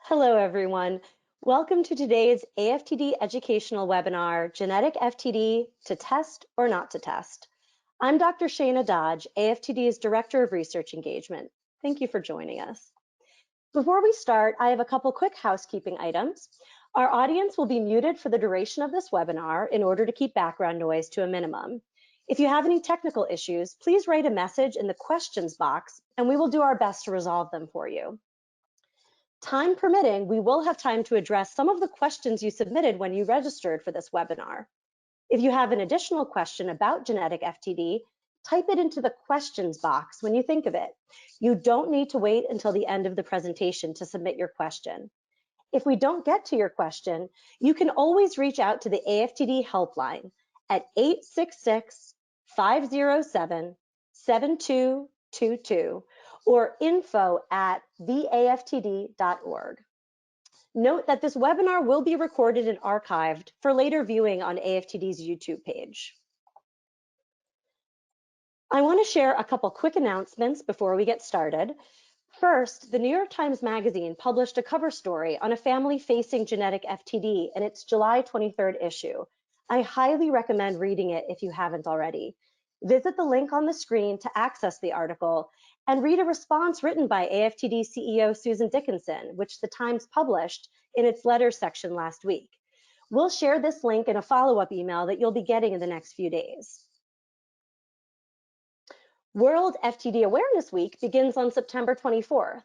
Hello, everyone. Welcome to today's AFTD educational webinar, Genetic FTD to Test or Not to Test. I'm Dr. Shana Dodge, AFTD's Director of Research Engagement. Thank you for joining us. Before we start, I have a couple quick housekeeping items. Our audience will be muted for the duration of this webinar in order to keep background noise to a minimum. If you have any technical issues, please write a message in the questions box and we will do our best to resolve them for you. Time permitting, we will have time to address some of the questions you submitted when you registered for this webinar. If you have an additional question about genetic FTD, type it into the questions box when you think of it. You don't need to wait until the end of the presentation to submit your question. If we don't get to your question, you can always reach out to the AFTD helpline at 866-507-7222 or info@theaftd.org. Note that this webinar will be recorded and archived for later viewing on AFTD's YouTube page. I want to share a couple quick announcements before we get started. First, the New York Times Magazine published a cover story on a family facing genetic FTD in its July 23rd issue. I highly recommend reading it if you haven't already. Visit the link on the screen to access the article and read a response written by AFTD CEO Susan Dickinson, which the Times published in its letters section last week. We'll share this link in a follow-up email that you'll be getting in the next few days. World FTD Awareness Week begins on September 24th.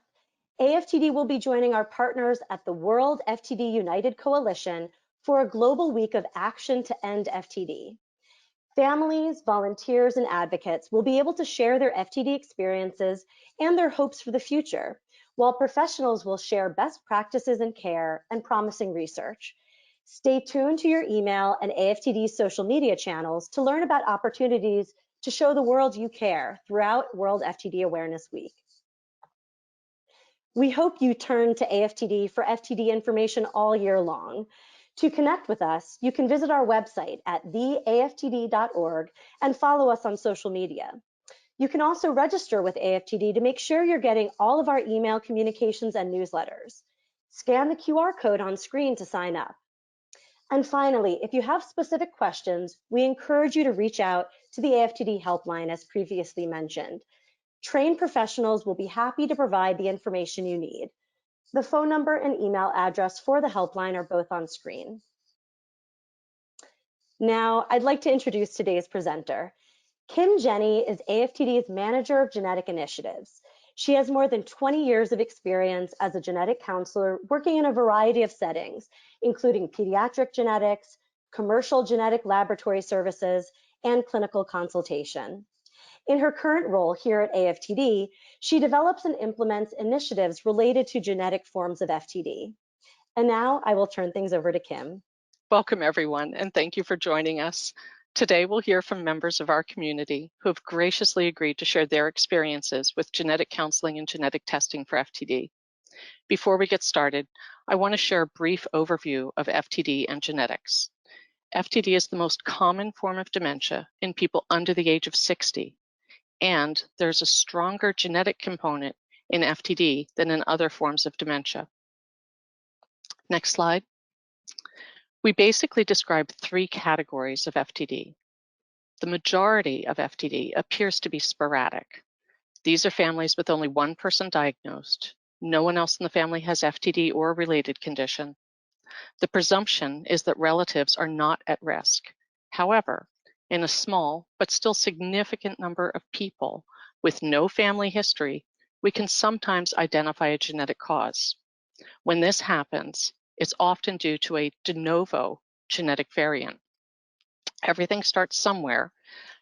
AFTD will be joining our partners at the World FTD United Coalition for a global week of action to end FTD. Families, volunteers, and advocates will be able to share their FTD experiences and their hopes for the future, while professionals will share best practices in care and promising research. Stay tuned to your email and AFTD's social media channels to learn about opportunities to show the world you care throughout World FTD Awareness Week. We hope you turn to AFTD for FTD information all year long. To connect with us, you can visit our website at theaftd.org and follow us on social media. You can also register with AFTD to make sure you're getting all of our email communications and newsletters. Scan the QR code on screen to sign up. And finally, if you have specific questions, we encourage you to reach out to the AFTD helpline as previously mentioned. Trained professionals will be happy to provide the information you need. The phone number and email address for the helpline are both on screen. Now, I'd like to introduce today's presenter. Kim Jenny is AFTD's Manager of Genetic Initiatives. She has more than 20 years of experience as a genetic counselor working in a variety of settings, including pediatric genetics, commercial genetic laboratory services, and clinical consultation. In her current role here at AFTD, she develops and implements initiatives related to genetic forms of FTD. And now I will turn things over to Kim. Welcome, everyone, and thank you for joining us. Today, we'll hear from members of our community who have graciously agreed to share their experiences with genetic counseling and genetic testing for FTD. Before we get started, I want to share a brief overview of FTD and genetics. FTD is the most common form of dementia in people under the age of 60. And there's a stronger genetic component in FTD than in other forms of dementia. Next slide. We basically describe three categories of FTD. The majority of FTD appears to be sporadic. These are families with only one person diagnosed. No one else in the family has FTD or a related condition. The presumption is that relatives are not at risk. However, in a small but still significant number of people with no family history, we can sometimes identify a genetic cause. When this happens, it's often due to a de novo genetic variant. Everything starts somewhere,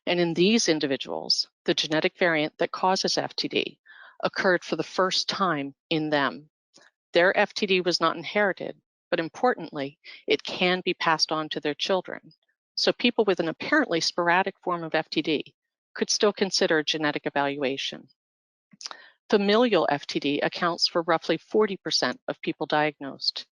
and in these individuals, the genetic variant that causes FTD occurred for the first time in them. Their FTD was not inherited, but importantly, it can be passed on to their children. So people with an apparently sporadic form of FTD could still consider genetic evaluation. Familial FTD accounts for roughly 40% of people diagnosed.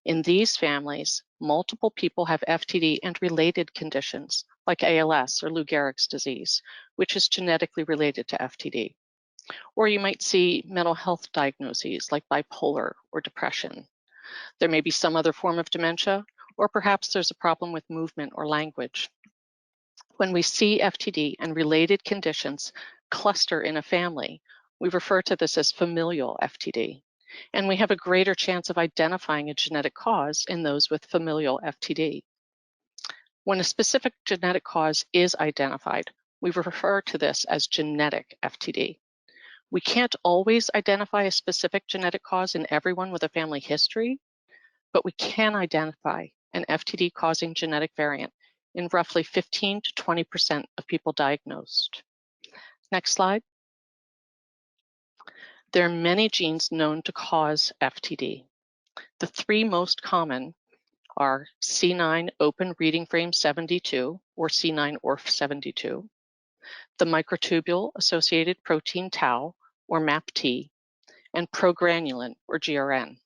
In these families, multiple people have FTD and related conditions like ALS or Lou Gehrig's disease, which is genetically related to FTD. Or you might see mental health diagnoses like bipolar or depression. There may be some other form of dementia, or perhaps there's a problem with movement or language. When we see FTD and related conditions cluster in a family, we refer to this as familial FTD, and we have a greater chance of identifying a genetic cause in those with familial FTD. When a specific genetic cause is identified, we refer to this as genetic FTD. We can't always identify a specific genetic cause in everyone with a family history, but we can identify an FTD causing genetic variant in roughly 15 to 20% of people diagnosed. Next slide. There are many genes known to cause FTD. The three most common are C9 open reading frame 72, or C9orf72, the microtubule associated protein tau, or MAPT, and progranulin, or GRN.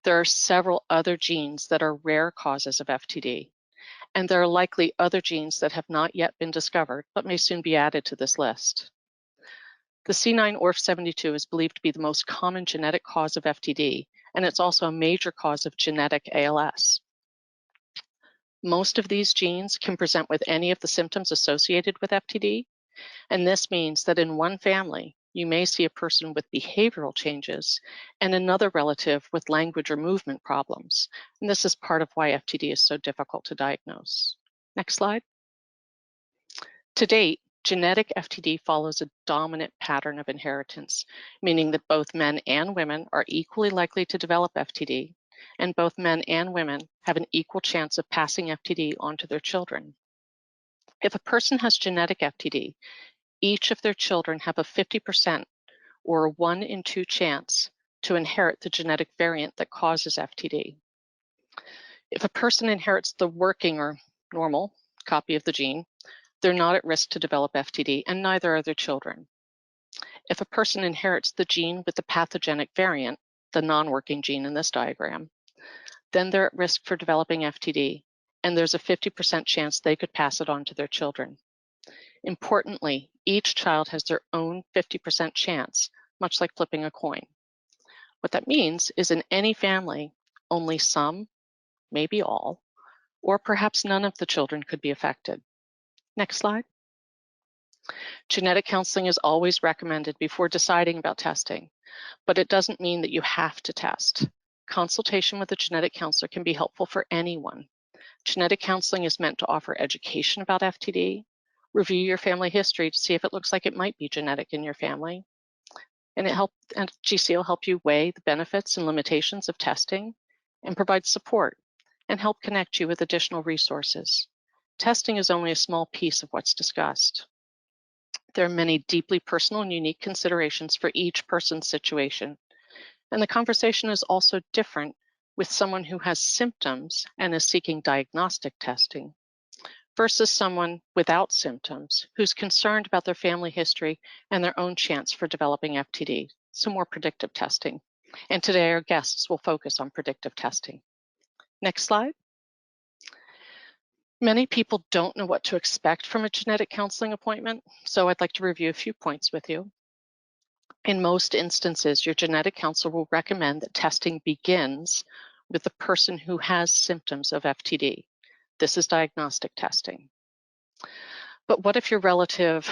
There are several other genes that are rare causes of FTD, and there are likely other genes that have not yet been discovered but may soon be added to this list. The C9orf72 is believed to be the most common genetic cause of FTD, and it's also a major cause of genetic ALS. Most of these genes can present with any of the symptoms associated with FTD, and this means that in one family, you may see a person with behavioral changes and another relative with language or movement problems. And this is part of why FTD is so difficult to diagnose. Next slide. To date, genetic FTD follows a dominant pattern of inheritance, meaning that both men and women are equally likely to develop FTD, and both men and women have an equal chance of passing FTD on to their children. If a person has genetic FTD, each of their children have a 50% or a 1 in 2 chance to inherit the genetic variant that causes FTD. If a person inherits the working or normal copy of the gene, they're not at risk to develop FTD, and neither are their children. If a person inherits the gene with the pathogenic variant, the non-working gene in this diagram, then they're at risk for developing FTD, and there's a 50% chance they could pass it on to their children. Importantly, each child has their own 50% chance, much like flipping a coin. What that means is in any family, only some, maybe all, or perhaps none of the children could be affected. Next slide. Genetic counseling is always recommended before deciding about testing, but it doesn't mean that you have to test. Consultation with a genetic counselor can be helpful for anyone. Genetic counseling is meant to offer education about FTD, review your family history to see if it looks like it might be genetic in your family, and GC will help you weigh the benefits and limitations of testing and provide support and help connect you with additional resources. Testing is only a small piece of what's discussed. There are many deeply personal and unique considerations for each person's situation, and the conversation is also different with someone who has symptoms and is seeking diagnostic testing versus someone without symptoms who's concerned about their family history and their own chance for developing FTD, so more predictive testing. And today our guests will focus on predictive testing. Next slide. Many people don't know what to expect from a genetic counseling appointment, so I'd like to review a few points with you. In most instances, your genetic counselor will recommend that testing begins with the person who has symptoms of FTD. This is diagnostic testing. But what if your relative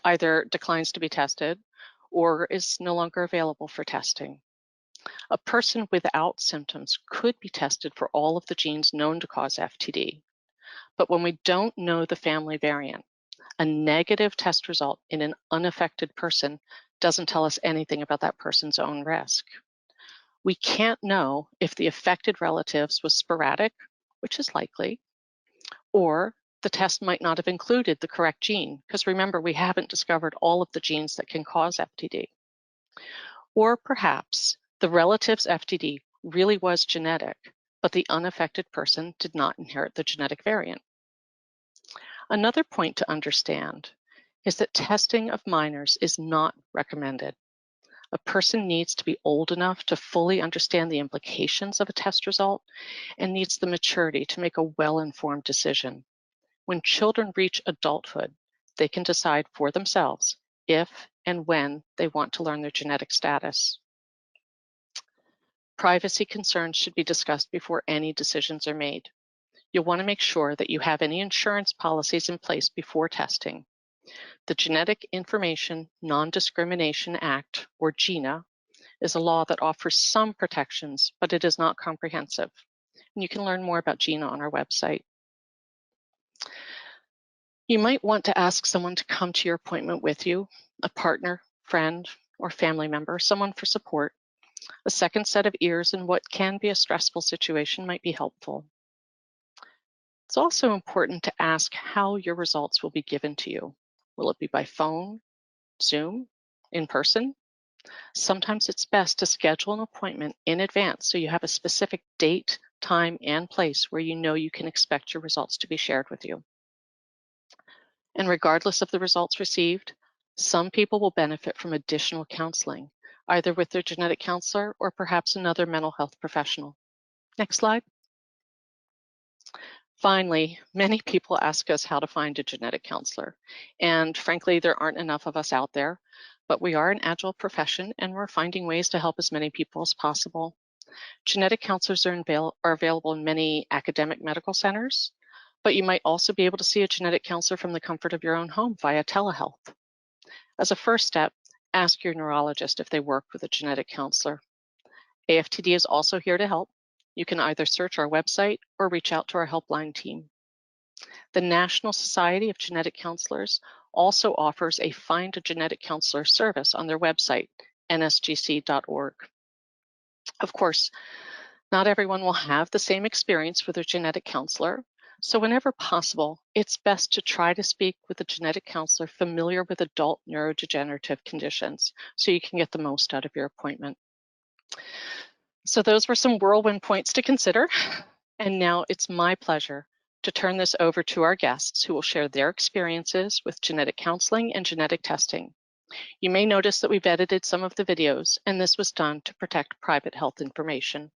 either declines to be tested or is no longer available for testing? A person without symptoms could be tested for all of the genes known to cause FTD. But when we don't know the family variant, a negative test result in an unaffected person doesn't tell us anything about that person's own risk. We can't know if the affected relatives was sporadic, which is likely, or the test might not have included the correct gene, because remember, we haven't discovered all of the genes that can cause FTD. Or perhaps the relative's FTD really was genetic, but the unaffected person did not inherit the genetic variant. Another point to understand is that testing of minors is not recommended. A person needs to be old enough to fully understand the implications of a test result and needs the maturity to make a well-informed decision. When children reach adulthood, they can decide for themselves if and when they want to learn their genetic status. Privacy concerns should be discussed before any decisions are made. You'll want to make sure that you have any insurance policies in place before testing. The Genetic Information Non-Discrimination Act, or GINA, is a law that offers some protections, but it is not comprehensive. And you can learn more about GINA on our website. You might want to ask someone to come to your appointment with you, a partner, friend, or family member, someone for support. A second set of ears in what can be a stressful situation might be helpful. It's also important to ask how your results will be given to you. Will it be by phone, Zoom, in person? Sometimes it's best to schedule an appointment in advance so you have a specific date, time, and place where you know you can expect your results to be shared with you. And regardless of the results received, some people will benefit from additional counseling, either with their genetic counselor or perhaps another mental health professional. Next slide. Finally, many people ask us how to find a genetic counselor. And frankly, there aren't enough of us out there, but we are an agile profession and we're finding ways to help as many people as possible. Genetic counselors are available in many academic medical centers, but you might also be able to see a genetic counselor from the comfort of your own home via telehealth. As a first step, ask your neurologist if they work with a genetic counselor. AFTD is also here to help. You can either search our website or reach out to our helpline team. The National Society of Genetic Counselors also offers a Find a Genetic Counselor service on their website, nsgc.org. Of course, not everyone will have the same experience with their genetic counselor, so whenever possible, it's best to try to speak with a genetic counselor familiar with adult neurodegenerative conditions so you can get the most out of your appointment. So those were some whirlwind points to consider. And now it's my pleasure to turn this over to our guests who will share their experiences with genetic counseling and genetic testing. You may notice that we've edited some of the videos, and this was done to protect private health information.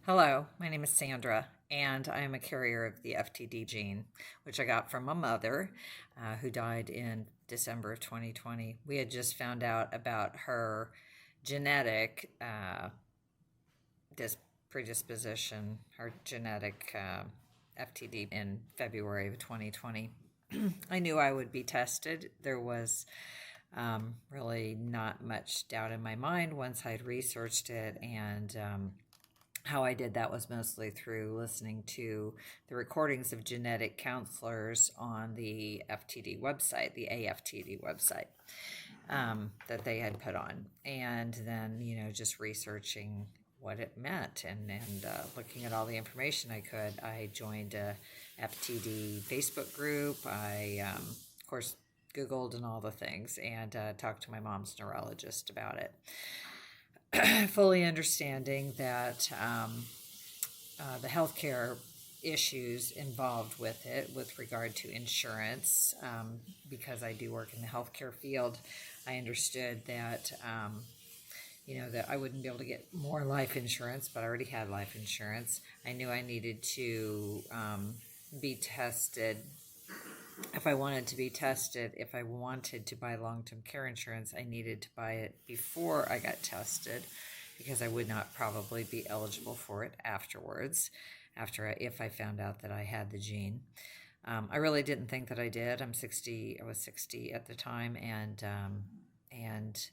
Hello, my name is Sandra, and I am a carrier of the FTD gene, which I got from my mother, who died in December of 2020. We had just found out about her genetic predisposition, her genetic FTD in February of 2020. I knew I would be tested. There was really not much doubt in my mind once I'd researched it, and how I did that was mostly through listening to the recordings of genetic counselors on the FTD website, the AFTD website, that they had put on. And then, just researching what it meant and looking at all the information I could. I joined a FTD Facebook group. I, of course, Googled and all the things and talked to my mom's neurologist about it. Fully understanding that the healthcare issues involved with it with regard to insurance, because I do work in the healthcare field, I understood that, that I wouldn't be able to get more life insurance, but I already had life insurance. I knew I needed to be tested. If I wanted to be tested, if I wanted to buy long-term care insurance, I needed to buy it before I got tested because I would not probably be eligible for it afterwards, if I found out that I had the gene. I really didn't think that I did. I was 60 at the time, and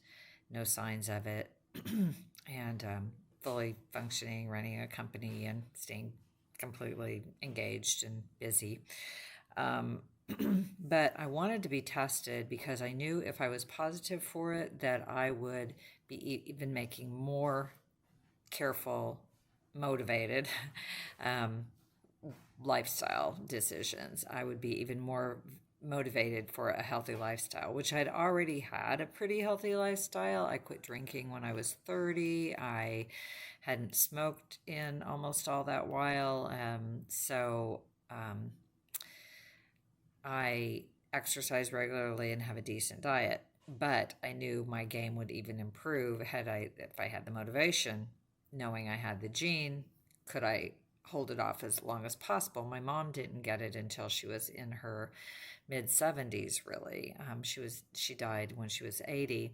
no signs of it, and fully functioning, running a company, and staying completely engaged and busy. But I wanted to be tested because I knew if I was positive for it that I would be even making more careful, motivated lifestyle decisions. I would be even more motivated for a healthy lifestyle, which I'd already had a pretty healthy lifestyle. I quit drinking when I was 30. I hadn't smoked in almost all that while. I exercise regularly and have a decent diet, but I knew my game would even improve if I had the motivation, knowing I had the gene. Could I hold it off as long as possible. My mom didn't get it until she was in her mid-70s, really. She died when she was 80.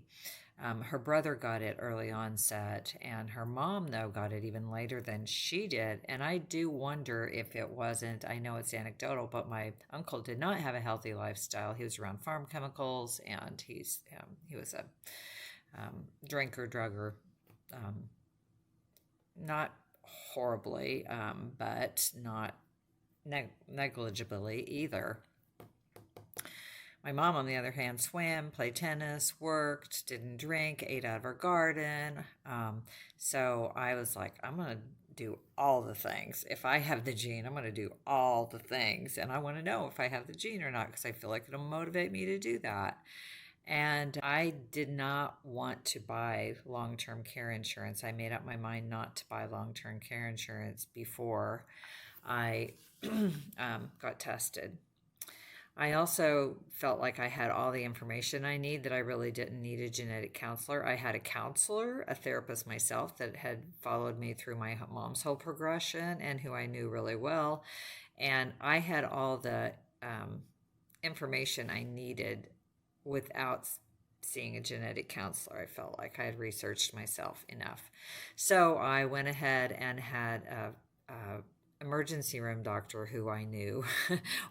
Her brother got it early onset, and her mom, though, got it even later than she did. And I do wonder if it wasn't, I know it's anecdotal, but my uncle did not have a healthy lifestyle. He was around farm chemicals, and he was a drinker, drugger, not horribly, but not negligibly either. My mom, on the other hand, swam, played tennis, worked, didn't drink, ate out of her garden. So I was like, I'm going to do all the things. If I have the gene, I'm going to do all the things. And I want to know if I have the gene or not, because I feel like it'll motivate me to do that. And I did not want to buy long-term care insurance. I made up my mind not to buy long-term care insurance before I got tested. I also felt like I had all the information I need, that I really didn't need a genetic counselor. I had a counselor, a therapist myself, that had followed me through my mom's whole progression and who I knew really well. And I had all the information I needed without seeing a genetic counselor. I felt like I had researched myself enough. So I went ahead and had a emergency room doctor who I knew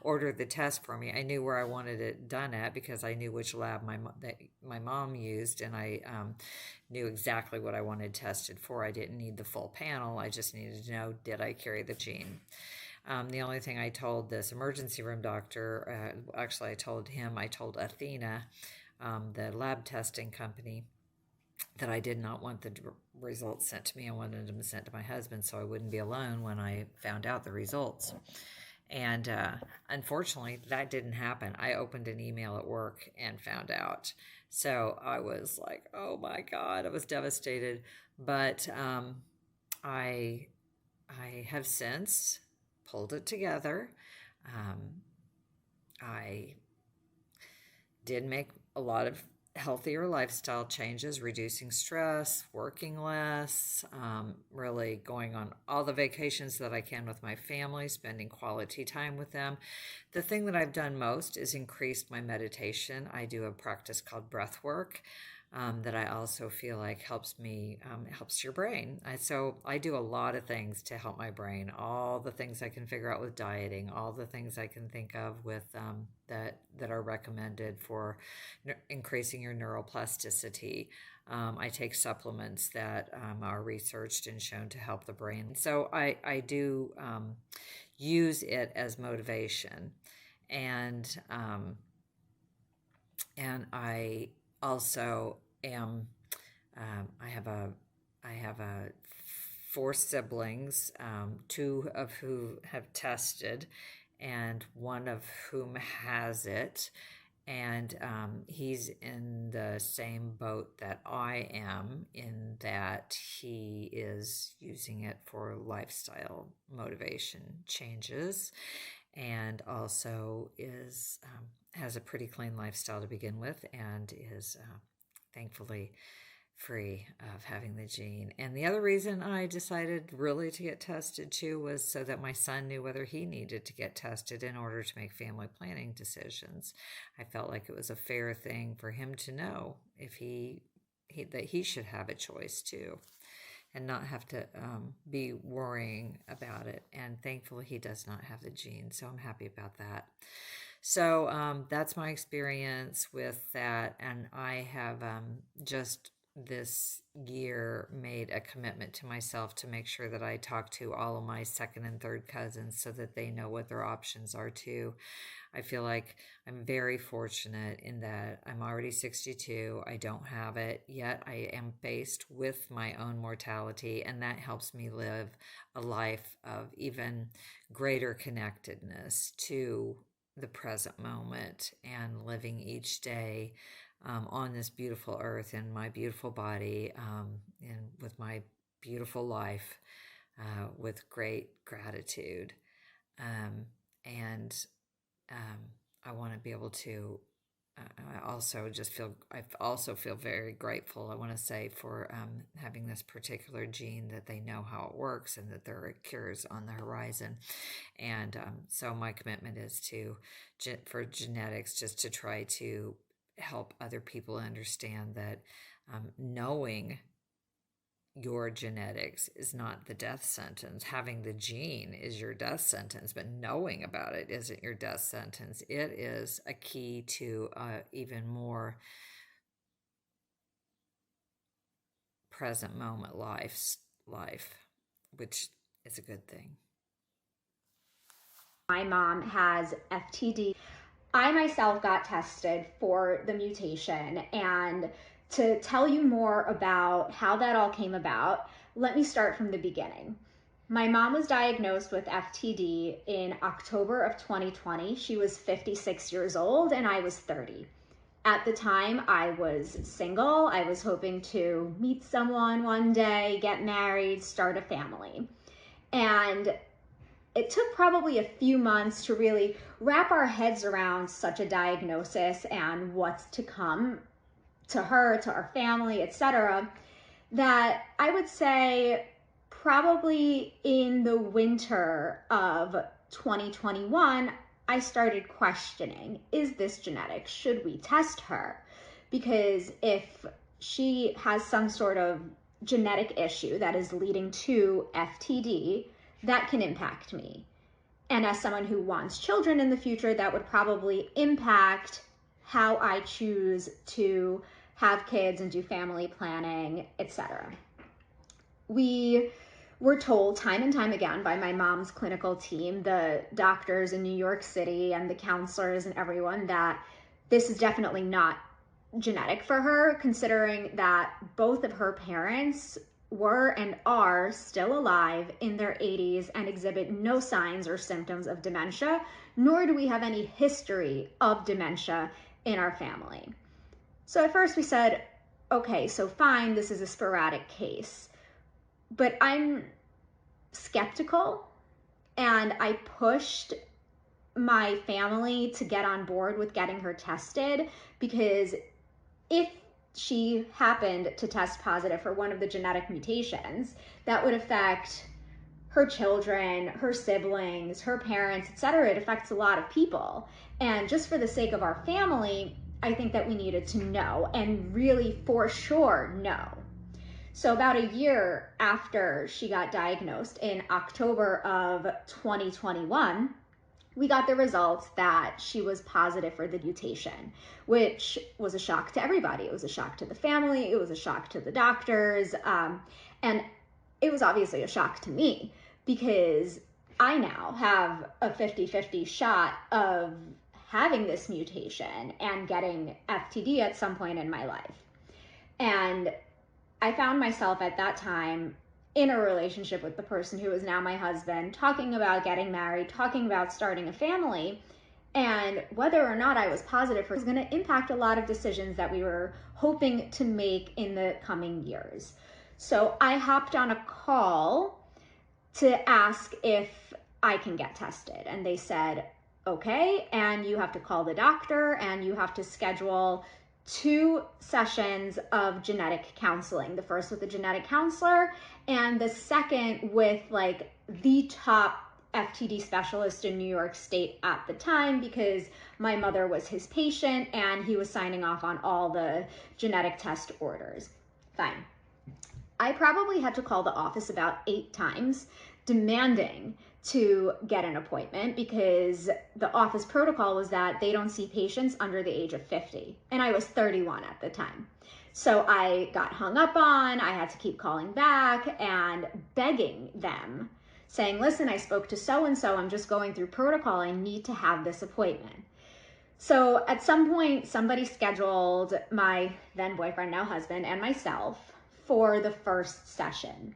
ordered the test for me. I knew where I wanted it done at because I knew which lab my mom used, and I knew exactly what I wanted tested for. I didn't need the full panel. I just needed to know, did I carry the gene? The only thing I told this emergency room doctor, I told Athena, the lab testing company, that I did not want the results sent to me. I wanted them sent to my husband so I wouldn't be alone when I found out the results. And unfortunately, that didn't happen. I opened an email at work and found out. So I was like, oh my God, I was devastated. But I have since pulled it together. I did make a lot of healthier lifestyle changes, reducing stress, working less, really going on all the vacations that I can with my family, spending quality time with them. The thing that I've done most is increased my meditation. I do a practice called breath work. That I also feel like helps me, helps your brain. So I do a lot of things to help my brain, all the things I can figure out with dieting, all the things I can think of with that are recommended for increasing your neuroplasticity. I take supplements that are researched and shown to help the brain. So I do use it as motivation, and I also am. I have a 4 siblings, 2 of who have tested, and 1 of whom has it. And he's in the same boat that I am, in that he is using it for lifestyle motivation changes, and also is has a pretty clean lifestyle to begin with, and is thankfully free of having the gene. And the other reason I decided really to get tested too was so that my son knew whether he needed to get tested in order to make family planning decisions. I felt like it was a fair thing for him to know if that he should have a choice too, and not have to be worrying about it. And thankfully he does not have the gene, so I'm happy about that. So that's my experience with that. And I have just this year made a commitment to myself to make sure that I talk to all of my second and third cousins so that they know what their options are too. I feel like I'm very fortunate in that I'm already 62. I don't have it yet. I am faced with my own mortality, and that helps me live a life of even greater connectedness to the present moment and living each day on this beautiful earth in my beautiful body, and with my beautiful life, with great gratitude. And I want to be able to I also feel very grateful, I want to say, for having this particular gene, that they know how it works and that there are cures on the horizon. And so my commitment is for genetics, just to try to help other people understand that knowing your genetics is not the death sentence. Having the gene is your death sentence, but knowing about it isn't your death sentence. It is a key to even more present moment life, which is a good thing. My mom has FTD. I myself got tested for the mutation, and to tell you more about how that all came about, let me start from the beginning. My mom was diagnosed with FTD in October of 2020. She was 56 years old and I was 30. At the time, I was single. I was hoping to meet someone one day, get married, start a family. And it took probably a few months to really wrap our heads around such a diagnosis and what's to come to her, to our family, etc. That I would say probably in the winter of 2021, I started questioning, is this genetic? Should we test her? Because if she has some sort of genetic issue that is leading to FTD, that can impact me. And as someone who wants children in the future, that would probably impact how I choose to have kids and do family planning, etc. We were told time and time again by my mom's clinical team, the doctors in New York City and the counselors and everyone, that this is definitely not genetic for her, considering that both of her parents were and are still alive in their 80s and exhibit no signs or symptoms of dementia, nor do we have any history of dementia in our family. So at first we said, okay, so fine, this is a sporadic case. But I'm skeptical, and I pushed my family to get on board with getting her tested, because if she happened to test positive for one of the genetic mutations, that would affect her children, her siblings, her parents, etc. It affects a lot of people. And just for the sake of our family, I think that we needed to know, and really for sure know. So about a year after she got diagnosed in October of 2021, we got the results that she was positive for the mutation, which was a shock to everybody. It was a shock to the family. It was a shock to the doctors. And it was obviously a shock to me, because I now have a 50-50 shot of having this mutation and getting FTD at some point in my life. And I found myself at that time in a relationship with the person who is now my husband, talking about getting married, talking about starting a family, and whether or not I was positive was going to impact a lot of decisions that we were hoping to make in the coming years. So I hopped on a call to ask if I can get tested, and they said, okay, and you have to call the doctor and you have to schedule 2 sessions of genetic counseling. The first with a genetic counselor, and the second with like the top FTD specialist in New York State at the time, because my mother was his patient and he was signing off on all the genetic test orders. Fine. I probably had to call the office about 8 times demanding to get an appointment, because the office protocol was that they don't see patients under the age of 50. And I was 31 at the time. So I got hung up on, I had to keep calling back and begging them, saying, listen, I spoke to so-and-so, I'm just going through protocol, I need to have this appointment. So at some point, somebody scheduled my then boyfriend, now husband, and myself for the first session.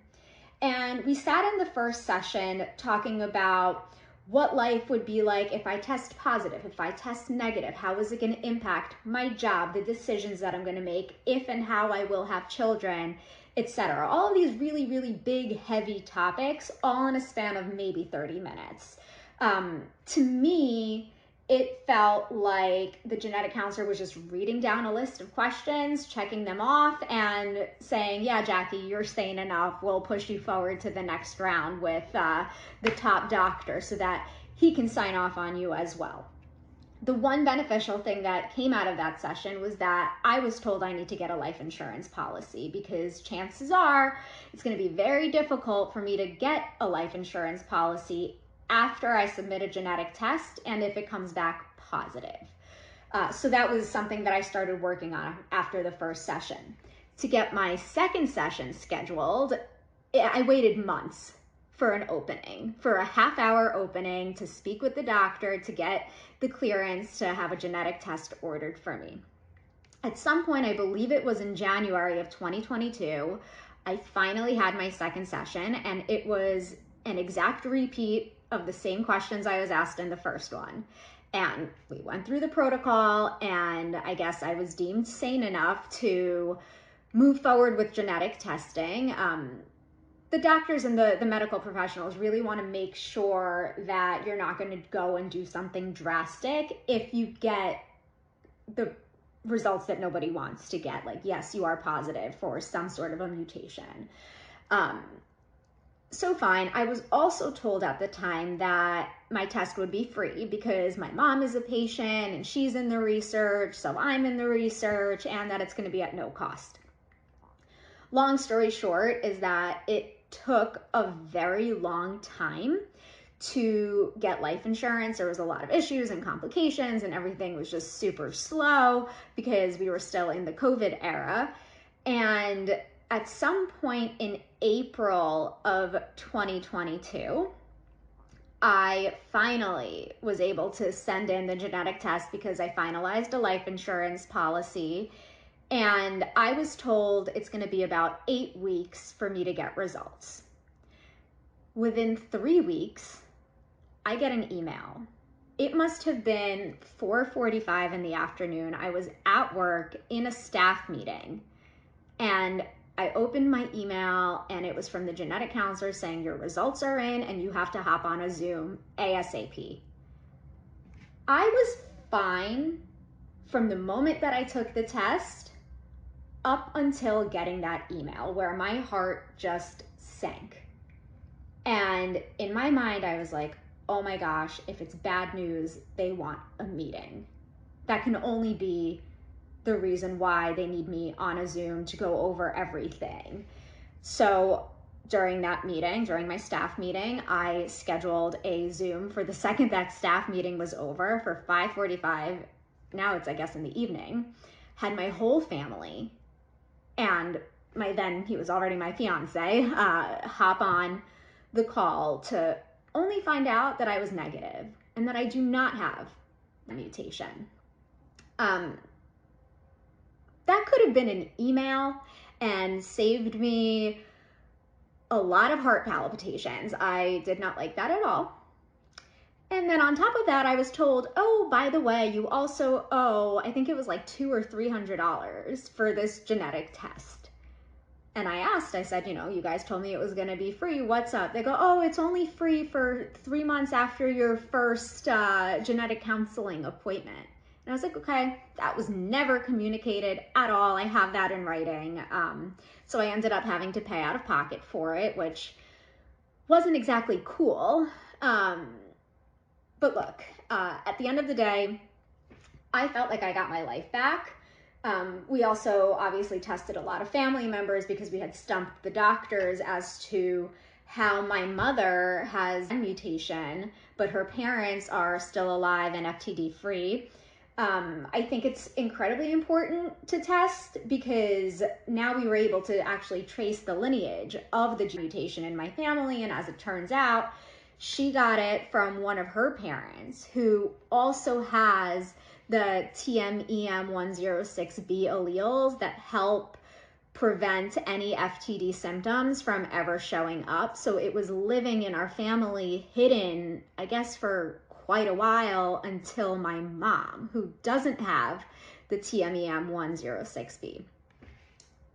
And we sat in the first session talking about what life would be like if I test positive, if I test negative, how is it going to impact my job, the decisions that I'm going to make, if and how I will have children, etc. All of these really, really big, heavy topics, all in a span of maybe 30 minutes. To me, it felt like the genetic counselor was just reading down a list of questions, checking them off, and saying, yeah, Jackie, you're sane enough. We'll push you forward to the next round with the top doctor so that he can sign off on you as well. The one beneficial thing that came out of that session was that I was told I need to get a life insurance policy, because chances are it's going to be very difficult for me to get a life insurance policy after I submit a genetic test and if it comes back positive. So that was something that I started working on after the first session. To get my second session scheduled, I waited months for an opening, for a half-hour opening to speak with the doctor to get the clearance to have a genetic test ordered for me. At some point, I believe it was in January of 2022, I finally had my second session, and it was an exact repeat of the same questions I was asked in the first one. And we went through the protocol, and I guess I was deemed sane enough to move forward with genetic testing. The doctors and the medical professionals really want to make sure that you're not going to go and do something drastic if you get the results that nobody wants to get. Like, yes, you are positive for some sort of a mutation. So fine. I was also told at the time that my test would be free because my mom is a patient and she's in the research, so I'm in the research, and that it's going to be at no cost. Long story short is that it took a very long time to get life insurance. There was a lot of issues and complications, and everything was just super slow because we were still in the COVID era. And at some point in April of 2022, I finally was able to send in the genetic test because I finalized a life insurance policy. And I was told it's going to be about 8 weeks for me to get results. Within 3 weeks, I get an email. It must have been 4:45 in the afternoon. I was at work in a staff meeting, and I opened my email, and it was from the genetic counselor saying your results are in and you have to hop on a Zoom ASAP. I was fine from the moment that I took the test up until getting that email, where my heart just sank. And in my mind, I was like, oh my gosh, if it's bad news, they want a meeting. That can only be the reason why they need me on a Zoom to go over everything. So during that meeting, during my staff meeting, I scheduled a Zoom for the second that staff meeting was over for 5:45. Now it's, I guess, in the evening. Had my whole family and he was already my fiance, hop on the call to only find out that I was negative and that I do not have the mutation. That could have been an email and saved me a lot of heart palpitations. I did not like that at all. And then on top of that, I was told, oh, by the way, you also owe, I think it was like $200 or $300 for this genetic test. And I asked, I said, you guys told me it was going to be free. What's up? They go, oh, it's only free for 3 months after your first genetic counseling appointment. And I was like, okay, that was never communicated at all. I have that in writing. So I ended up having to pay out of pocket for it, which wasn't exactly cool. But look, at the end of the day, I felt like I got my life back. We also obviously tested a lot of family members because we had stumped the doctors as to how my mother has a mutation, but her parents are still alive and FTD free. I think it's incredibly important to test because now we were able to actually trace the lineage of the mutation in my family. And as it turns out, she got it from one of her parents who also has the TMEM106B alleles that help prevent any FTD symptoms from ever showing up. So it was living in our family hidden, I guess, for quite a while until my mom, who doesn't have the TMEM106B.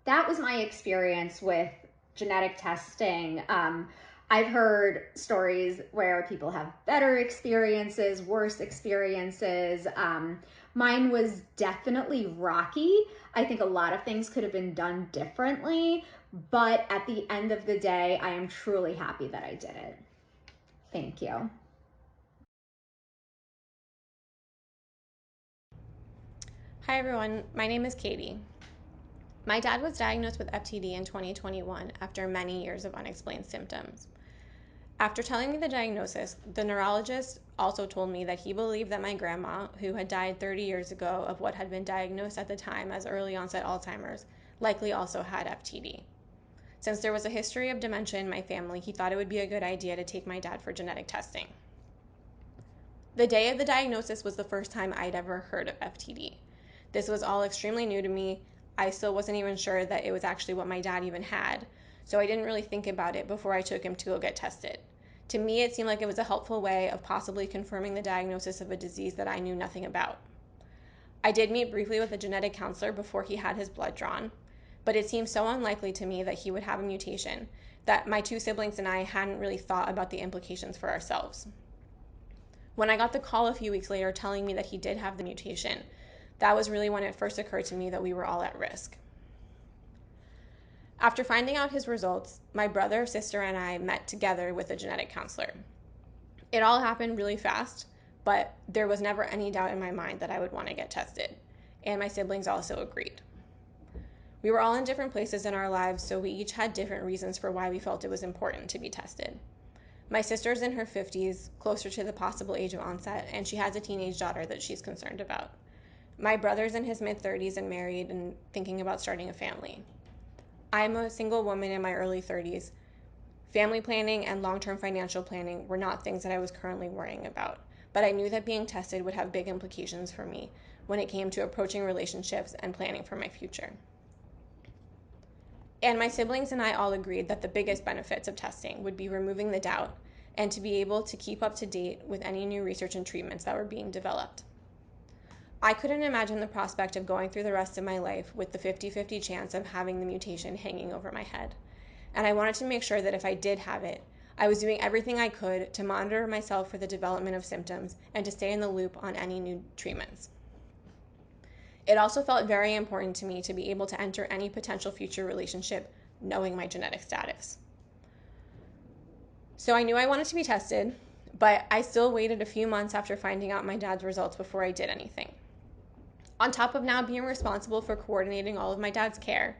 That was my experience with genetic testing. I've heard stories where people have better experiences, worse experiences. Mine was definitely rocky. I think a lot of things could have been done differently, but at the end of the day, I am truly happy that I did it. Thank you. Hi everyone, my name is Katie. My dad was diagnosed with FTD in 2021 after many years of unexplained symptoms. After telling me the diagnosis, the neurologist also told me that he believed that my grandma, who had died 30 years ago of what had been diagnosed at the time as early onset Alzheimer's, likely also had FTD. Since there was a history of dementia in my family, he thought it would be a good idea to take my dad for genetic testing. The day of the diagnosis was the first time I'd ever heard of FTD. This was all extremely new to me. I still wasn't even sure that it was actually what my dad even had, so I didn't really think about it before I took him to go get tested. To me, it seemed like it was a helpful way of possibly confirming the diagnosis of a disease that I knew nothing about. I did meet briefly with a genetic counselor before he had his blood drawn, but it seemed so unlikely to me that he would have a mutation that my two siblings and I hadn't really thought about the implications for ourselves. When I got the call a few weeks later telling me that he did have the mutation, that was really when it first occurred to me that we were all at risk. After finding out his results, my brother, sister, and I met together with a genetic counselor. It all happened really fast, but there was never any doubt in my mind that I would want to get tested, and my siblings also agreed. We were all in different places in our lives, so we each had different reasons for why we felt it was important to be tested. My sister's in her 50s, closer to the possible age of onset, and she has a teenage daughter that she's concerned about. My brother's in his mid-30s and married and thinking about starting a family. I'm a single woman in my early 30s. Family planning and long-term financial planning were not things that I was currently worrying about, but I knew that being tested would have big implications for me when it came to approaching relationships and planning for my future. And my siblings and I all agreed that the biggest benefits of testing would be removing the doubt and to be able to keep up to date with any new research and treatments that were being developed. I couldn't imagine the prospect of going through the rest of my life with the 50-50 chance of having the mutation hanging over my head. And I wanted to make sure that if I did have it, I was doing everything I could to monitor myself for the development of symptoms and to stay in the loop on any new treatments. It also felt very important to me to be able to enter any potential future relationship knowing my genetic status. So I knew I wanted to be tested, but I still waited a few months after finding out my dad's results before I did anything. On top of now being responsible for coordinating all of my dad's care,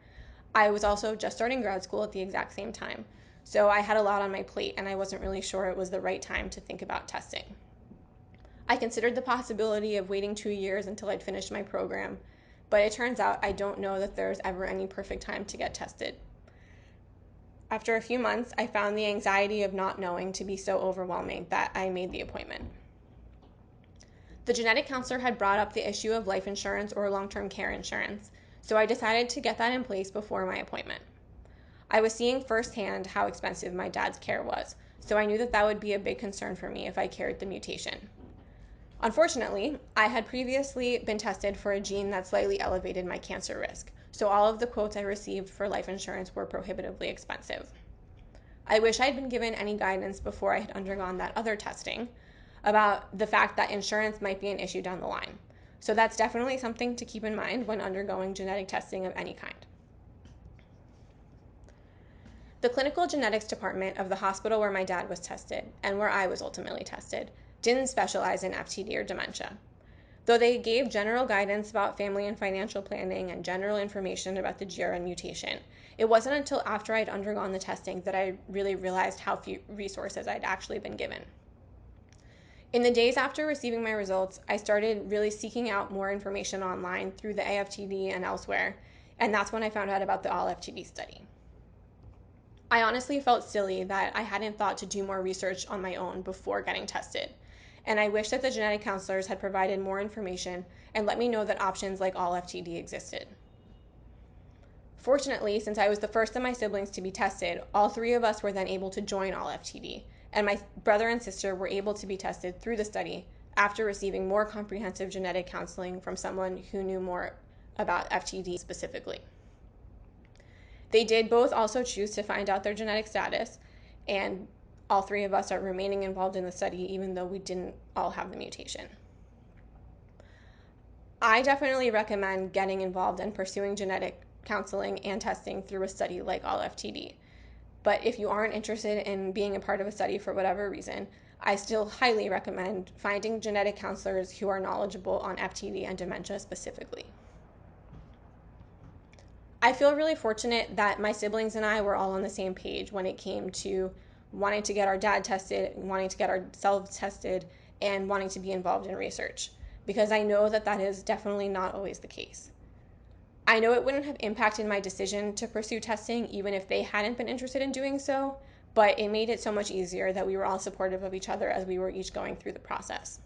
I was also just starting grad school at the exact same time. So I had a lot on my plate and I wasn't really sure it was the right time to think about testing. I considered the possibility of waiting 2 years until I'd finished my program, but it turns out I don't know that there's ever any perfect time to get tested. After a few months, I found the anxiety of not knowing to be so overwhelming that I made the appointment. The genetic counselor had brought up the issue of life insurance or long-term care insurance, so I decided to get that in place before my appointment. I was seeing firsthand how expensive my dad's care was, so I knew that that would be a big concern for me if I carried the mutation. Unfortunately, I had previously been tested for a gene that slightly elevated my cancer risk, so all of the quotes I received for life insurance were prohibitively expensive. I wish I'd been given any guidance before I had undergone that other testing about the fact that insurance might be an issue down the line. So that's definitely something to keep in mind when undergoing genetic testing of any kind. The clinical genetics department of the hospital where my dad was tested, and where I was ultimately tested, didn't specialize in FTD or dementia. Though they gave general guidance about family and financial planning and general information about the GRN mutation, it wasn't until after I'd undergone the testing that I really realized how few resources I'd actually been given. In the days after receiving my results, I started really seeking out more information online through the AFTD and elsewhere, and that's when I found out about the AFTD study. I honestly felt silly that I hadn't thought to do more research on my own before getting tested, and I wish that the genetic counselors had provided more information and let me know that options like AFTD existed. Fortunately, since I was the first of my siblings to be tested, all three of us were then able to join AFTD, and my brother and sister were able to be tested through the study after receiving more comprehensive genetic counseling from someone who knew more about FTD specifically. They did both also choose to find out their genetic status, and all 3 of us are remaining involved in the study even though we didn't all have the mutation. I definitely recommend getting involved and pursuing genetic counseling and testing through a study like AFTD. But if you aren't interested in being a part of a study for whatever reason, I still highly recommend finding genetic counselors who are knowledgeable on FTD and dementia specifically. I feel really fortunate that my siblings and I were all on the same page when it came to wanting to get our dad tested, wanting to get ourselves tested, and wanting to be involved in research, because I know that that is definitely not always the case. I know it wouldn't have impacted my decision to pursue testing even if they hadn't been interested in doing so, but it made it so much easier that we were all supportive of each other as we were each going through the process.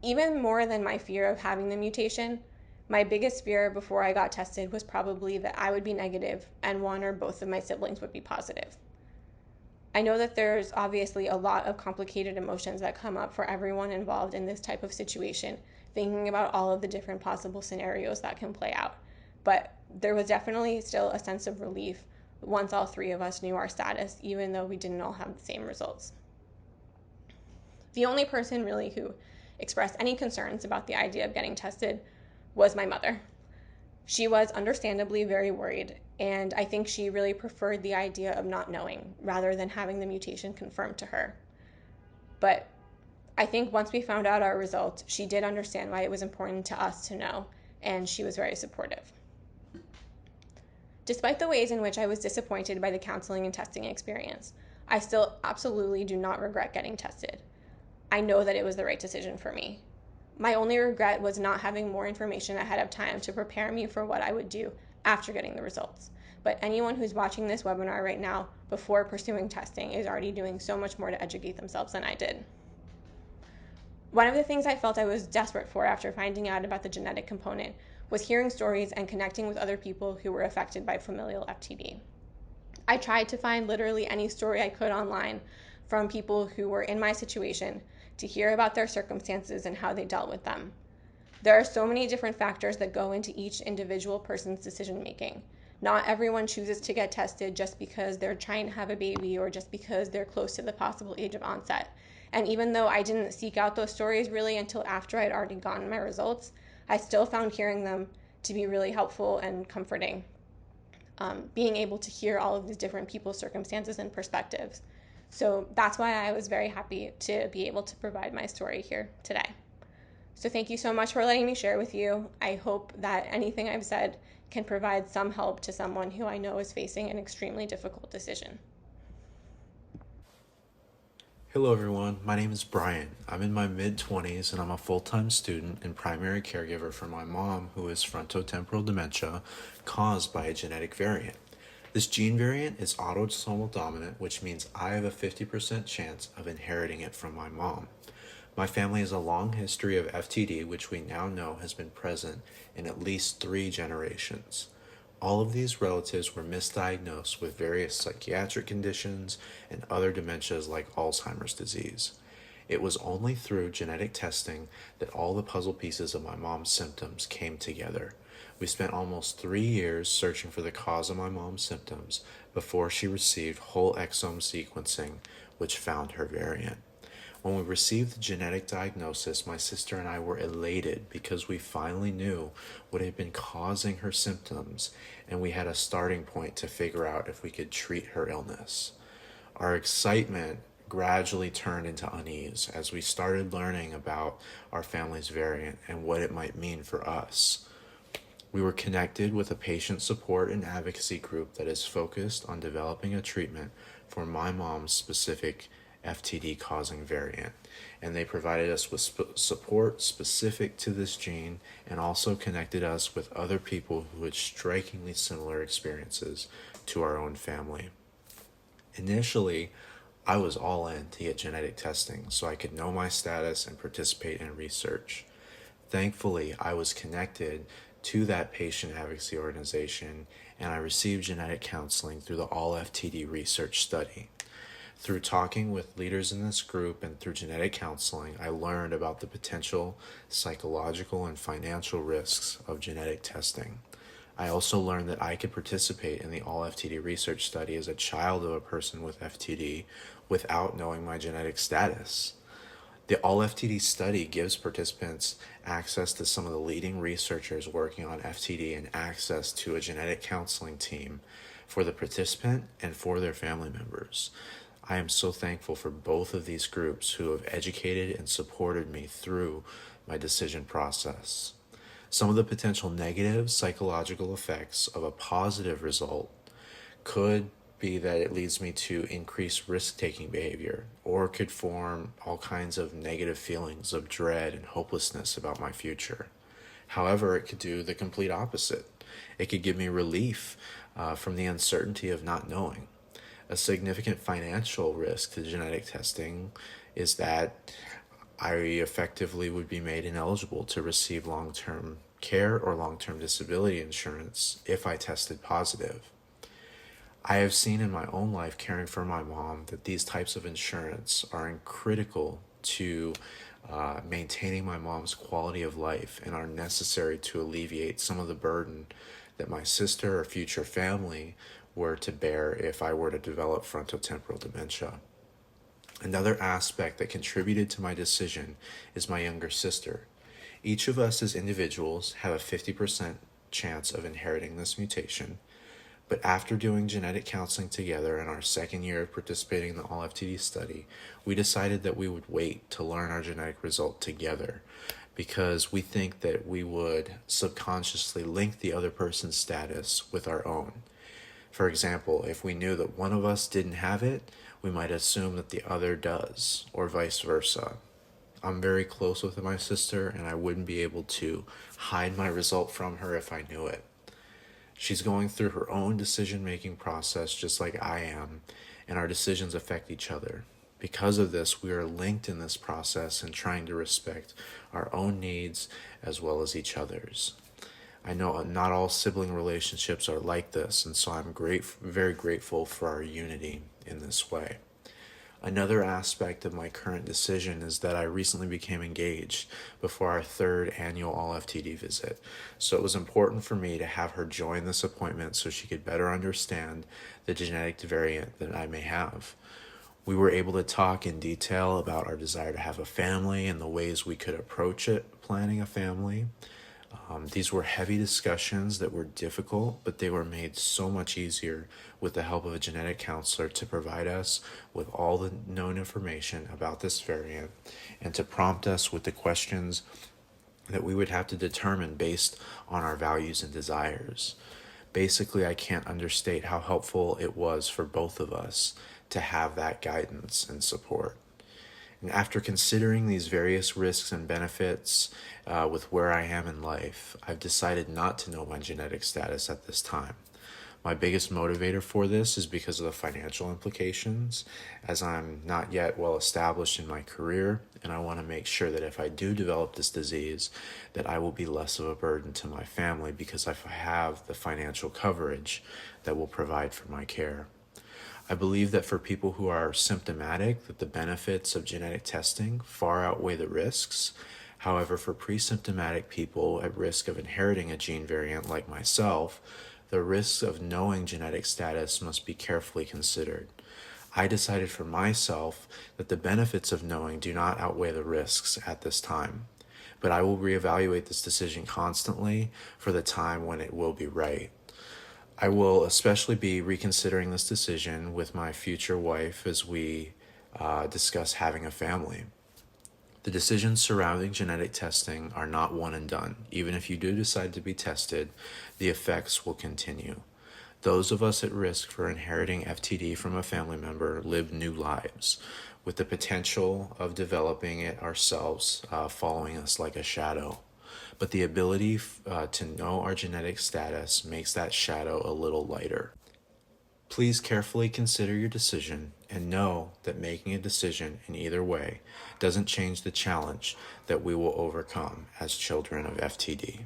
Even more than my fear of having the mutation, my biggest fear before I got tested was probably that I would be negative and one or both of my siblings would be positive. I know that there's obviously a lot of complicated emotions that come up for everyone involved in this type of situation, thinking about all of the different possible scenarios that can play out. But there was definitely still a sense of relief once all 3 of us knew our status, even though we didn't all have the same results. The only person really who expressed any concerns about the idea of getting tested was my mother. She was understandably very worried, and I think she really preferred the idea of not knowing rather than having the mutation confirmed to her. But I think once we found out our results, she did understand why it was important to us to know, and she was very supportive. Despite the ways in which I was disappointed by the counseling and testing experience, I still absolutely do not regret getting tested. I know that it was the right decision for me. My only regret was not having more information ahead of time to prepare me for what I would do after getting the results. But anyone who's watching this webinar right now before pursuing testing is already doing so much more to educate themselves than I did. One of the things I felt I was desperate for after finding out about the genetic component was hearing stories and connecting with other people who were affected by familial FTD. I tried to find literally any story I could online from people who were in my situation to hear about their circumstances and how they dealt with them. There are so many different factors that go into each individual person's decision making. Not everyone chooses to get tested just because they're trying to have a baby or just because they're close to the possible age of onset. And even though I didn't seek out those stories really until after I'd already gotten my results, I still found hearing them to be really helpful and comforting. Being able to hear all of these different people's circumstances and perspectives. So that's why I was very happy to be able to provide my story here today. So thank you so much for letting me share with you. I hope that anything I've said can provide some help to someone who I know is facing an extremely difficult decision. Hello everyone, my name is Brian. I'm in my mid-20s and I'm a full-time student and primary caregiver for my mom who has frontotemporal dementia caused by a genetic variant. This gene variant is autosomal dominant, which means I have a 50% chance of inheriting it from my mom. My family has a long history of FTD, which we now know has been present in at least 3 generations. All of these relatives were misdiagnosed with various psychiatric conditions and other dementias like Alzheimer's disease. It was only through genetic testing that all the puzzle pieces of my mom's symptoms came together. We spent almost 3 years searching for the cause of my mom's symptoms before she received whole exome sequencing, which found her variant. When we received the genetic diagnosis, my sister and I were elated because we finally knew what had been causing her symptoms, and we had a starting point to figure out if we could treat her illness. Our excitement gradually turned into unease as we started learning about our family's variant and what it might mean for us. We were connected with a patient support and advocacy group that is focused on developing a treatment for my mom's specific FTD causing variant, and they provided us with support specific to this gene and also connected us with other people who had strikingly similar experiences to our own family. Initially, I was all in to get genetic testing so I could know my status and participate in research. Thankfully, I was connected to that patient advocacy organization and I received genetic counseling through the AFTD research study. Through talking with leaders in this group and through genetic counseling, I learned about the potential psychological and financial risks of genetic testing. I also learned that I could participate in the All-FTD research study as a child of a person with FTD without knowing my genetic status. The All-FTD study gives participants access to some of the leading researchers working on FTD and access to a genetic counseling team for the participant and for their family members. I am so thankful for both of these groups who have educated and supported me through my decision process. Some of the potential negative psychological effects of a positive result could be that it leads me to increased risk-taking behavior, or could form all kinds of negative feelings of dread and hopelessness about my future. However, it could do the complete opposite. It could give me relief from the uncertainty of not knowing. A significant financial risk to genetic testing is that I effectively would be made ineligible to receive long-term care or long-term disability insurance if I tested positive. I have seen in my own life caring for my mom that these types of insurance are critical to maintaining my mom's quality of life and are necessary to alleviate some of the burden that my sister or future family were to bear if I were to develop frontotemporal dementia. Another aspect that contributed to my decision is my younger sister. Each of us as individuals have a 50% chance of inheriting this mutation, but after doing genetic counseling together in our second year of participating in the All-FTD study, we decided that we would wait to learn our genetic result together because we think that we would subconsciously link the other person's status with our own. For example, if we knew that one of us didn't have it, we might assume that the other does, or vice versa. I'm very close with my sister, and I wouldn't be able to hide my result from her if I knew it. She's going through her own decision-making process just like I am, and our decisions affect each other. Because of this, we are linked in this process and trying to respect our own needs as well as each other's. I know not all sibling relationships are like this, and so I'm very grateful for our unity in this way. Another aspect of my current decision is that I recently became engaged before our third annual All-FTD visit, so it was important for me to have her join this appointment so she could better understand the genetic variant that I may have. We were able to talk in detail about our desire to have a family and the ways we could approach it, planning a family. These were heavy discussions that were difficult, but they were made so much easier with the help of a genetic counselor to provide us with all the known information about this variant and to prompt us with the questions that we would have to determine based on our values and desires. Basically, I can't understate how helpful it was for both of us to have that guidance and support. And after considering these various risks and benefits with where I am in life, I've decided not to know my genetic status at this time. My biggest motivator for this is because of the financial implications, as I'm not yet well established in my career, and I want to make sure that if I do develop this disease, that I will be less of a burden to my family because I have the financial coverage that will provide for my care. I believe that for people who are symptomatic, that the benefits of genetic testing far outweigh the risks. However, for pre-symptomatic people at risk of inheriting a gene variant like myself, the risks of knowing genetic status must be carefully considered. I decided for myself that the benefits of knowing do not outweigh the risks at this time, but I will reevaluate this decision constantly for the time when it will be right. I will especially be reconsidering this decision with my future wife as we discuss having a family. The decisions surrounding genetic testing are not one and done. Even if you do decide to be tested, the effects will continue. Those of us at risk for inheriting FTD from a family member live new lives, with the potential of developing it ourselves following us like a shadow. But the ability to know our genetic status makes that shadow a little lighter. Please carefully consider your decision and know that making a decision in either way doesn't change the challenge that we will overcome as children of FTD.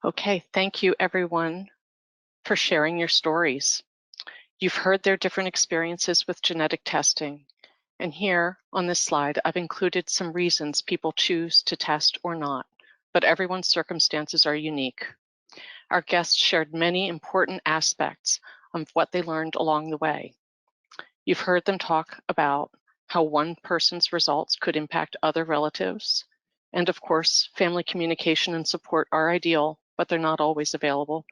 Okay, thank you everyone for sharing your stories. You've heard their different experiences with genetic testing. And here on this slide, I've included some reasons people choose to test or not. but everyone's circumstances are unique. Our guests shared many important aspects of what they learned along the way. You've heard them talk about how one person's results could impact other relatives. And of course, family communication and support are ideal, but they're not always available.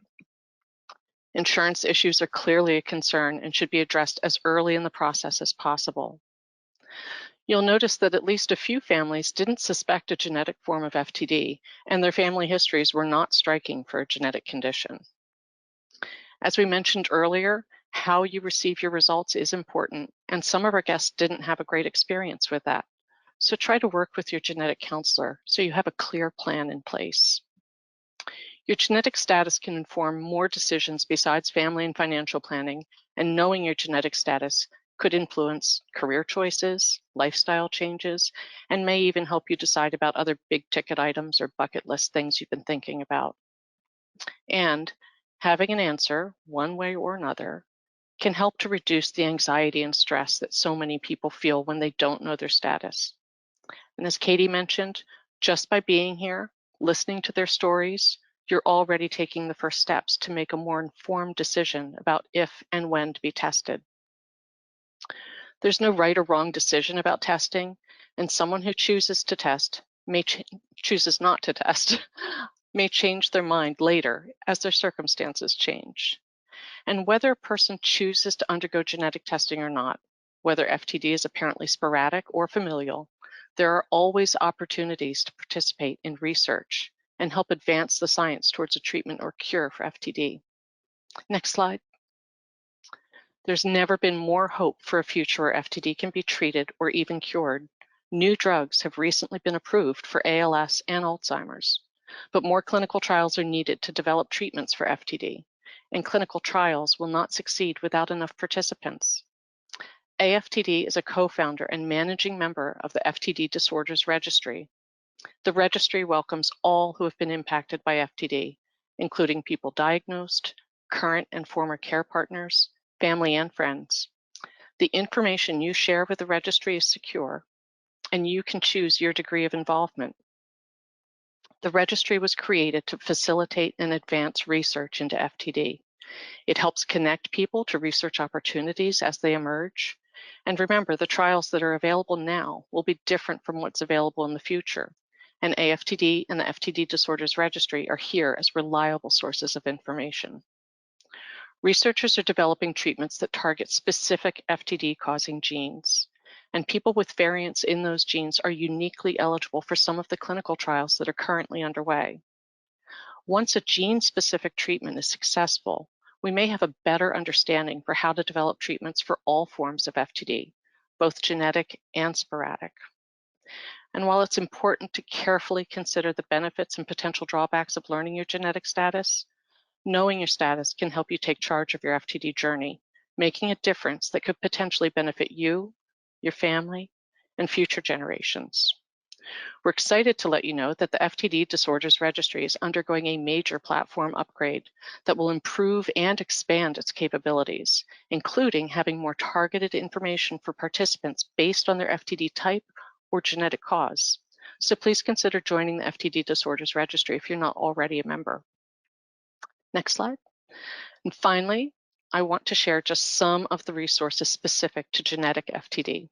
Insurance issues are clearly a concern and should be addressed as early in the process as possible. You'll notice that at least a few families didn't suspect a genetic form of FTD, and their family histories were not striking for a genetic condition. As we mentioned earlier, how you receive your results is important, and some of our guests didn't have a great experience with that. So try to work with your genetic counselor so you have a clear plan in place. Your genetic status can inform more decisions besides family and financial planning, and knowing your genetic status could influence career choices, lifestyle changes, and may even help you decide about other big ticket items or bucket list things you've been thinking about. And having an answer, one way or another, can help to reduce the anxiety and stress that so many people feel when they don't know their status. And as Katie mentioned, just by being here, listening to their stories, you're already taking the first steps to make a more informed decision about if and when to be tested. There's no right or wrong decision about testing, and someone who chooses to test chooses not to test may change their mind later as their circumstances change. And whether a person chooses to undergo genetic testing or not, whether FTD is apparently sporadic or familial, there are always opportunities to participate in research and help advance the science towards a treatment or cure for FTD. Next slide. There's never been more hope for a future where FTD can be treated or even cured. New drugs have recently been approved for ALS and Alzheimer's, but more clinical trials are needed to develop treatments for FTD, and clinical trials will not succeed without enough participants. AFTD is a co-founder and managing member of the FTD Disorders Registry. The registry welcomes all who have been impacted by FTD, including people diagnosed, current and former care partners, family and friends. The information you share with the registry is secure, and you can choose your degree of involvement. The registry was created to facilitate and advance research into FTD. It helps connect people to research opportunities as they emerge. And remember, the trials that are available now will be different from what's available in the future. And AFTD and the FTD Disorders Registry are here as reliable sources of information. Researchers are developing treatments that target specific FTD-causing genes, and people with variants in those genes are uniquely eligible for some of the clinical trials that are currently underway. Once a gene-specific treatment is successful, we may have a better understanding for how to develop treatments for all forms of FTD, both genetic and sporadic. And while it's important to carefully consider the benefits and potential drawbacks of learning your genetic status, knowing your status can help you take charge of your FTD journey, making a difference that could potentially benefit you, your family, and future generations. We're excited to let you know that the FTD Disorders Registry is undergoing a major platform upgrade that will improve and expand its capabilities, including having more targeted information for participants based on their FTD type or genetic cause. So please consider joining the FTD Disorders Registry if you're not already a member. Next slide. And finally, I want to share just some of the resources specific to genetic FTD.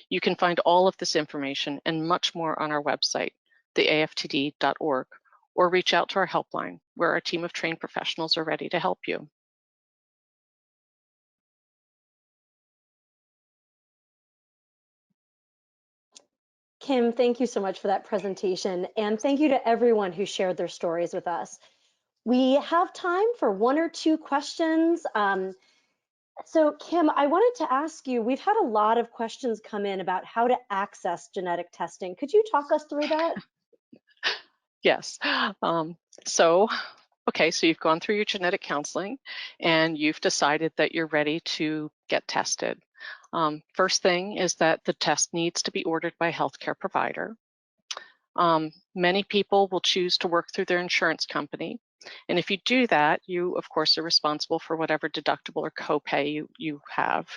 You can find all of this information and much more on our website, theaftd.org, or reach out to our helpline, where our team of trained professionals are ready to help you. Kim, thank you so much for that presentation, and thank you to everyone who shared their stories with us. We have time for one or two questions. So Kim, I wanted to ask you, we've had a lot of questions come in about how to access genetic testing. Could you talk us through that? Yes. So you've gone through your genetic counseling and you've decided that you're ready to get tested. First thing is that the test needs to be ordered by a healthcare provider. Many people will choose to work through their insurance company, And if you do that, you, of course, are responsible for whatever deductible or copay you have.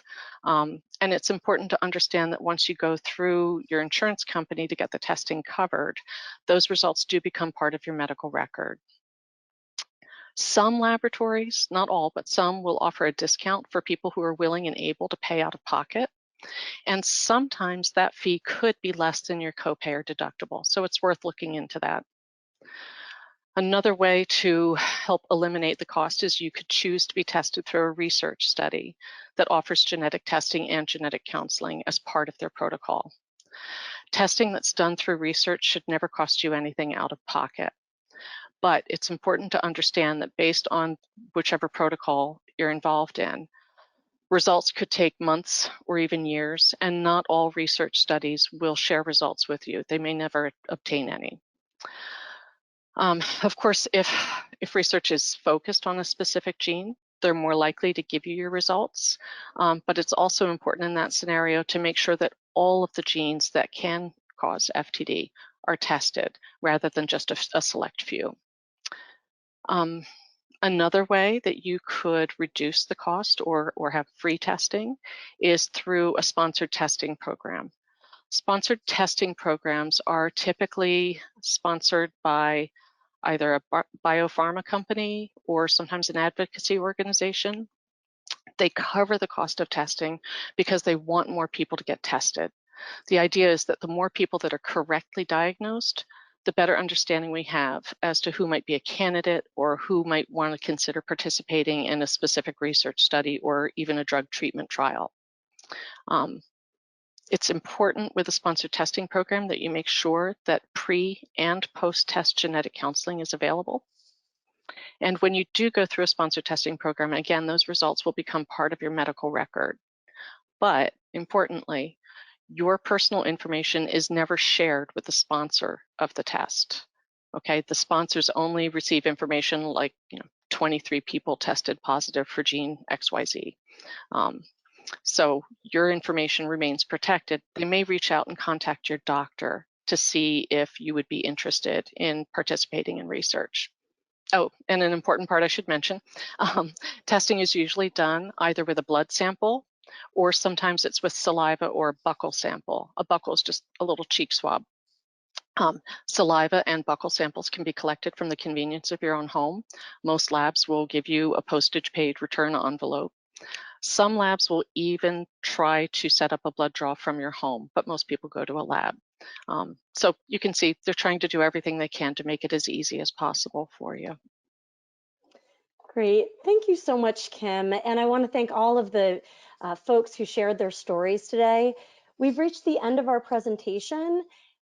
And it's important to understand that once you go through your insurance company to get the testing covered, those results do become part of your medical record. Some laboratories, not all, but some will offer a discount for people who are willing and able to pay out of pocket. And sometimes that fee could be less than your copay or deductible. So it's worth looking into that. Another way to help eliminate the cost is you could choose to be tested through a research study that offers genetic testing and genetic counseling as part of their protocol. Testing that's done through research should never cost you anything out of pocket. But it's important to understand that based on whichever protocol you're involved in, results could take months or even years, and not all research studies will share results with you. They may never obtain any. Of course, if research is focused on a specific gene, they're more likely to give you your results. But it's also important in that scenario to make sure that all of the genes that can cause FTD are tested rather than just a select few. Another way that you could reduce the cost or have free testing is through a sponsored testing program. Sponsored testing programs are typically sponsored by either a biopharma company or sometimes an advocacy organization. They cover the cost of testing because they want more people to get tested. The idea is that the more people that are correctly diagnosed, the better understanding we have as to who might be a candidate or who might want to consider participating in a specific research study or even a drug treatment trial. It's important with a sponsored testing program that you make sure that pre and post-test genetic counseling is available. And when you do go through a sponsored testing program, again, those results will become part of your medical record. But importantly, your personal information is never shared with the sponsor of the test. Okay, the sponsors only receive information like 23 people tested positive for gene XYZ. So your information remains protected. They may reach out and contact your doctor to see if you would be interested in participating in research. Oh, and an important part I should mention, testing is usually done either with a blood sample or sometimes it's with saliva or a buccal sample. A buccal is just a little cheek swab. Saliva and buccal samples can be collected from the convenience of your own home. Most labs will give you a postage paid return envelope. Some labs will even try to set up a blood draw from your home, but most people go to a lab. So you can see they're trying to do everything they can to make it as easy as possible for you. Great. Thank you so much, Kim. And I want to thank all of the folks who shared their stories today. We've reached the end of our presentation.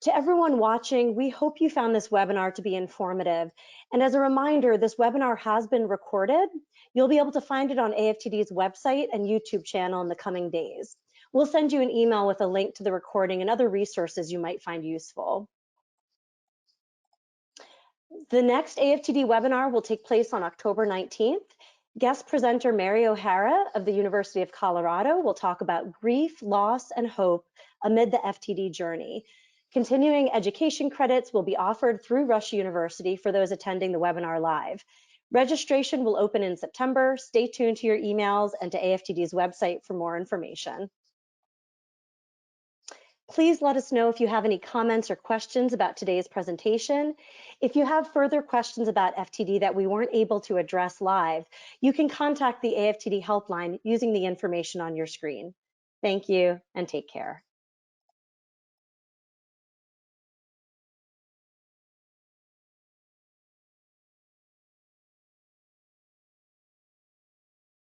To everyone watching, we hope you found this webinar to be informative. And as a reminder, this webinar has been recorded. You'll be able to find it on AFTD's website and YouTube channel in the coming days. We'll send you an email with a link to the recording and other resources you might find useful. The next AFTD webinar will take place on October 19th. Guest presenter Mary O'Hara of the University of Colorado will talk about grief, loss, and hope amid the FTD journey. Continuing education credits will be offered through Rush University for those attending the webinar live. Registration will open in September. Stay tuned to your emails and to AFTD's website for more information. Please let us know if you have any comments or questions about today's presentation. If you have further questions about FTD that we weren't able to address live, you can contact the AFTD helpline using the information on your screen. Thank you and take care.